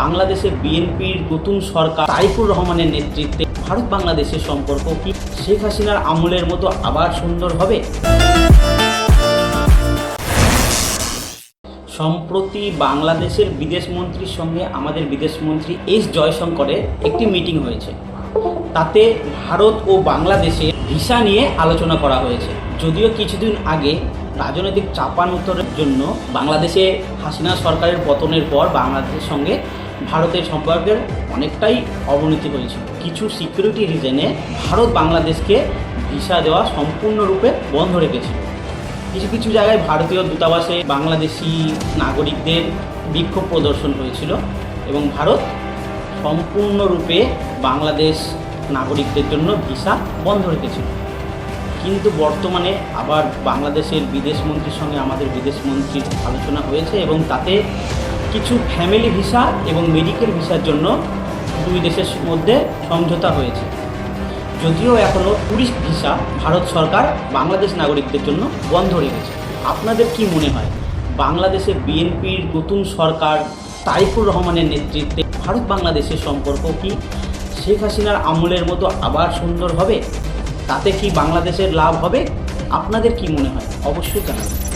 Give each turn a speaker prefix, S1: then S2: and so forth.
S1: বাংলাদেশে বিএনপির নতুন সরকার তারিকুর রহমানের নেতৃত্বে ভারত বাংলাদেশের সম্পর্ক কি শেখ হাসিনার আমলের মতো আবার সুন্দর হবে? সম্প্রতি বাংলাদেশের বিদেশমন্ত্রীর সঙ্গে আমাদের বিদেশমন্ত্রী এস জয়শঙ্করের একটি মিটিং হয়েছে। তাতে ভারত ও বাংলাদেশে ভিসা নিয়ে আলোচনা করা হয়েছে। যদিও কিছুদিন আগে রাজনৈতিক চাপানোত্তরের জন্য বাংলাদেশে হাসিনা সরকারের পতনের পর বাংলাদেশের সঙ্গে ভারতের সম্পর্কের অনেকটাই অবনতি হয়েছিল। কিছু সিকিউরিটি রিজনে ভারত বাংলাদেশকে ভিসা দেওয়া সম্পূর্ণরূপে বন্ধ রেখেছিল। কিছু কিছু জায়গায় ভারতীয় দূতাবাসে বাংলাদেশি নাগরিকদের বিক্ষোভ প্রদর্শন হয়েছিল এবং ভারত সম্পূর্ণরূপে বাংলাদেশ নাগরিকদের জন্য ভিসা বন্ধ রেখেছিল। কিন্তু বর্তমানে আবার বাংলাদেশের বিদেশমন্ত্রীর সঙ্গে আমাদের বিদেশমন্ত্রীর আলোচনা হয়েছে এবং তাতে কিছু ফ্যামিলি ভিসা এবং মেডিকেল ভিসার জন্য দুই দেশের মধ্যে সমঝোতা হয়েছে। যদিও এখনও ট্যুরিস্ট ভিসা ভারত সরকার বাংলাদেশ নাগরিকদের জন্য বন্ধ রেখেছে। আপনাদের কি মনে হয় বাংলাদেশে বিএনপির নতুন সরকার তারিকুর রহমানের নেতৃত্বে ভারত বাংলাদেশের সম্পর্ক কি শেখ হাসিনার আমলের মতো আবার সুন্দর হবে? তাতে কি বাংলাদেশের লাভ হবে? আপনাদের কি মনে হয় অবশ্যই জানাবেন।